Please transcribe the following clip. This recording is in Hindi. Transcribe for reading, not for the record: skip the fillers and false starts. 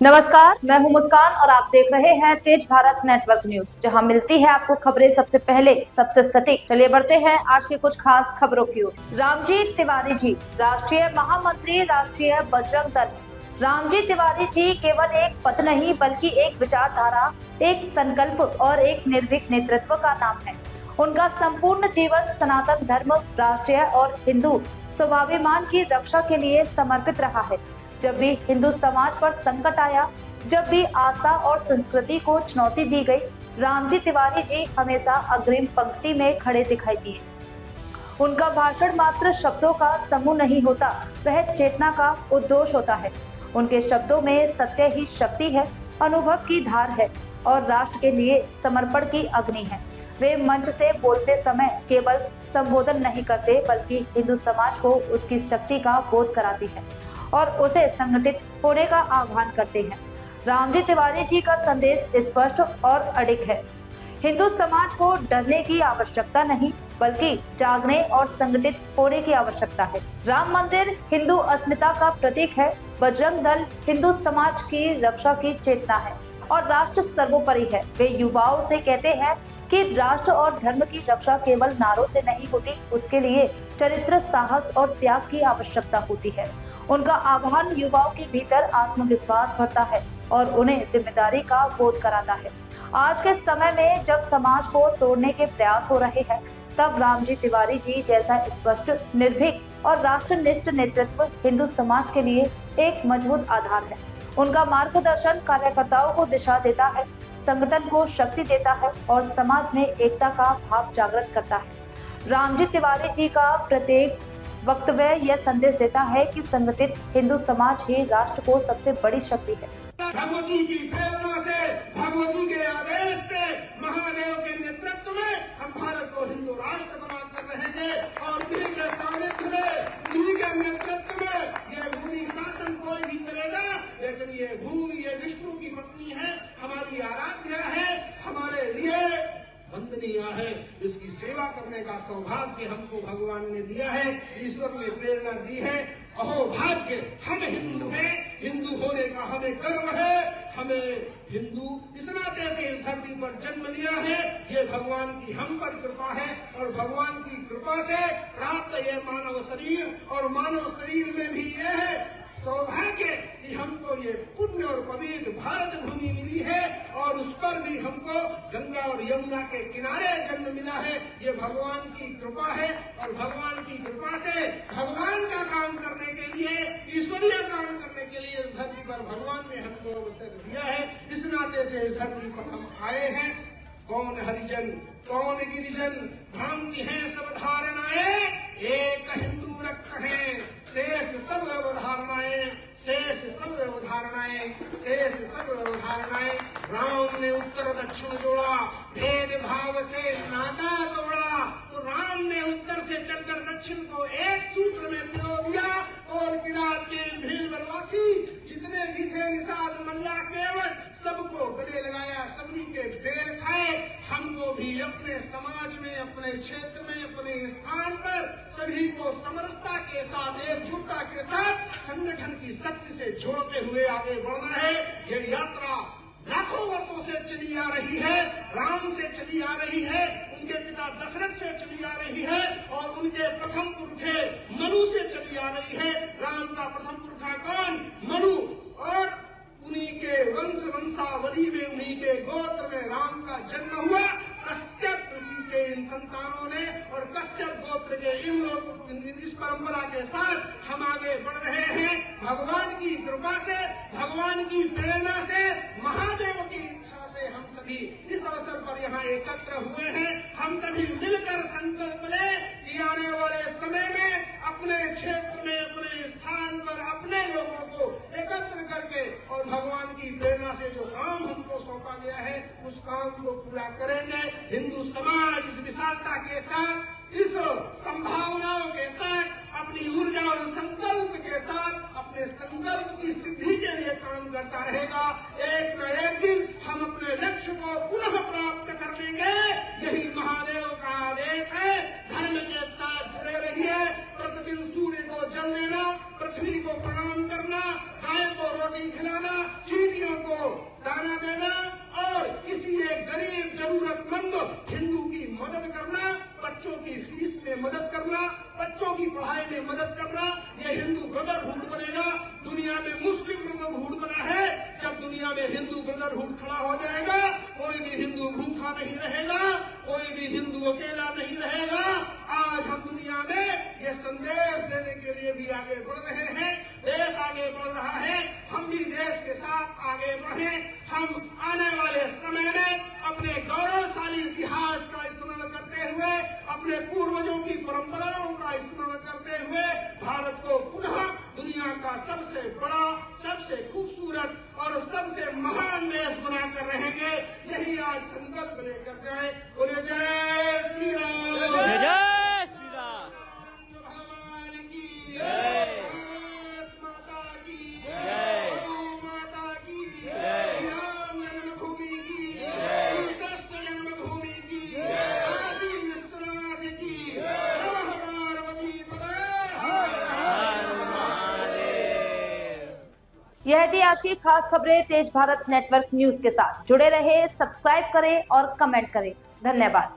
नमस्कार, मैं हूं मुस्कान और आप देख रहे हैं तेज भारत नेटवर्क न्यूज, जहां मिलती है आपको खबरें सबसे पहले, सबसे सटीक। चलिए बढ़ते हैं आज के कुछ खास खबरों की ओर। रामजी तिवारी जी राष्ट्रीय महामंत्री, राष्ट्रीय बजरंग दल। रामजी तिवारी जी केवल एक पद नहीं बल्कि एक विचारधारा, एक संकल्प और एक निर्भीक नेतृत्व का नाम है। उनका संपूर्ण जीवन सनातन धर्म, राष्ट्रीय और हिंदू स्वाभिमान की रक्षा के लिए समर्पित रहा है। जब भी हिंदू समाज पर संकट आया, जब भी आस्था और संस्कृति को चुनौती दी गई, रामजी तिवारी जी हमेशा अग्रिम पंक्ति में खड़े दिखाई दिए। उनका भाषण मात्र शब्दों का समूह नहीं होता, वह चेतना का उद्घोष होता है। उनके शब्दों में सत्य ही शक्ति है, अनुभव की धार है और राष्ट्र के लिए समर्पण की अग्नि है। वे मंच से बोलते समय केवल संबोधन नहीं करते बल्कि हिंदू समाज को उसकी शक्ति का बोध कराती है और उसे संगठित होने का आह्वान करते हैं। रामजी तिवारी जी का संदेश स्पष्ट और अडिग है। हिंदू समाज को डरने की आवश्यकता नहीं बल्कि जागने और संगठित होने की आवश्यकता है। राम मंदिर हिंदू अस्मिता का प्रतीक है, बजरंग दल हिंदू समाज की रक्षा की चेतना है और राष्ट्र सर्वोपरि है। वे युवाओं से कहते हैं कि राष्ट्र और धर्म की रक्षा केवल नारों से नहीं होती, उसके लिए चरित्र, साहस और त्याग की आवश्यकता होती है। उनका आह्वान युवाओं के भीतर आत्मविश्वास भरता है और उन्हें जिम्मेदारी का बोध कराता है। आज के समय में जब समाज को तोड़ने के प्रयास हो रहे हैं, तब रामजी तिवारी जी जैसा स्पष्ट, निर्भीक और राष्ट्रनिष्ठ नेतृत्व हिंदू समाज के लिए एक मजबूत आधार है। उनका मार्गदर्शन कार्यकर्ताओं को दिशा देता है, संगठन को शक्ति देता है और समाज में एकता का भाव जागृत करता है। रामजी तिवारी जी का प्रत्येक वक्तव्य यह संदेश देता है कि संगठित हिंदू समाज ही राष्ट्र को सबसे बड़ी शक्ति है। भगवती की प्रेरणा से, भगवती के आदेश से, महादेव के नेतृत्व में हम भारत को हिंदू राष्ट्र बनाकर रहेंगे और इन्हीं के सानिध्य में, इन्हीं के नेतृत्व में ये भूमि शासन कोई भी करेगा, लेकिन ये भूमि, ये विष्णु की पत्नी है, हमारी आराध्या है, हमारे लिए वंदनीय है। इसकी सेवा करने का सौभाग्य हमको भगवान ने दिया है, ईश्वर ने प्रेरणा दी है। अहो भाग्य, हम हिंदू हैं, हिंदू होने का हमें गर्व है। हमें हिंदू इस नाते से इस धरती पर जन्म लिया है, ये भगवान की हम पर कृपा है और भगवान की कृपा से प्राप्त ये मानव शरीर, और मानव शरीर में भी ये है सौभाग्य कि हमको ये पुण्य और पवित्र भारत भूमि मिली है और उस पर भी हमको गंगा और यमुना के किनारे जन्म मिला है। ये भगवान की कृपा है और भगवान की कृपा से भगवान का काम करने के लिए, ईश्वरीय काम करने के लिए इस धरती पर भगवान ने हमको अवसर दिया है। इस नाते से इस धरती पर हम आए हैं। कौन हरिजन, कौन गिरिजन, भ्रांति है सब धारणाएं, एक हिंदू रखें शेष सब अवधारणाएं, शेष सब अवधारणाएं, शेष सब अवधारणाएं। राम ने उत्तर दक्षिण जोड़ा, भेद भाव से नाता तोड़ा, तो राम ने उत्तर से चलकर दक्षिण को एक सूत्र में पिरो दिया और किरात के भील बनवासी जितने भी थे निषाद मल्ला केवट, सबको गले लगाया, सभी के बेर खाए। हमको भी अपने समाज में, अपने क्षेत्र में, अपने स्थान पर सभी को समरसता के साथ, एकजुटता के साथ संगठन की शक्ति से जोड़ते हुए आगे बढ़ना है। ये यात्रा लाखों वर्षों से चली आ रही है, राम से चली आ रही है, उनके पिता दशरथ से चली आ रही है और उनके प्रथम पुरखे मनु से चली आ रही है। राम का प्रथम पुरखा कौन? मनु, और उन्हीं के वंशावली में, उन्हीं के गोत्र में राम का जन्म हुआ। कश्यप ऋषि के इन संतानों ने और कश्यप गोत्र के इन लोग, इस परंपरा के साथ हम आगे बढ़ रहे हैं। भगवान की कृपा से, भगवान की प्रेरणा से, महादेव की इच्छा से हम सभी इस अवसर पर यहाँ एकत्र हुए हैं। हम सभी मिलकर संकल्प लें कि आने वाले समय में अपने क्षेत्र में, अपने स्थान पर अपने लोगों को एकत्र करके और भगवान की प्रेरणा से जो काम हमको सौंपा गया है उस काम को पूरा करेंगे। हिंदू समाज इस विशालता के साथ, इस संभावनाओं के साथ, अपनी ऊर्जा और संकल्प के साथ अपने संकल्प की सिद्धि के लिए काम करता रहेगा। एक न एक दिन हम अपने लक्ष्य को पुनः प्राप्त कर लेंगे। यही महादेव का आदेश है। धर्म के साथ जुड़े रहिए, प्रतिदिन सूर्य को जल देना, पृथ्वी को प्रणाम करना, गाय को रोटी खिलाना, चींटी में हिंदू ब्रदरहुड खड़ा हो जाएगा। कोई भी हिंदू भूखा नहीं रहेगा, कोई भी हिंदू अकेला नहीं रहेगा। आज हम दुनिया में ये संदेश देने के लिए भी आगे बढ़ रहे हैं। देश आगे बढ़ रहा है, हम भी देश के साथ आगे बढ़े। हम आने वाले समय में अपने गौरवशाली इतिहास का स्मरण करते हुए, अपने पूर्वजों की परंपराओं का स्मरण करते हुए भारत को पुनः दुनिया का सबसे बड़ा, सबसे खूबसूरत और सबसे महान देश बनाकर रहेंगे। यही आज संकल्प लेकर जाए। बोले जय श्री राम, जय जय श्री राम, भगवान की जय, भारत माता की जय, गौ माता की जय, राम जन्मभूमि की जय, कृष्ण जन्मभूमि की जय, काशी विश्वनाथ की नमः पार्वती पते हर महादेव। यह थी आज की खास खबरें तेज भारत नेटवर्क न्यूज के साथ। जुड़े रहे, सब्सक्राइब करें और कमेंट करें। धन्यवाद।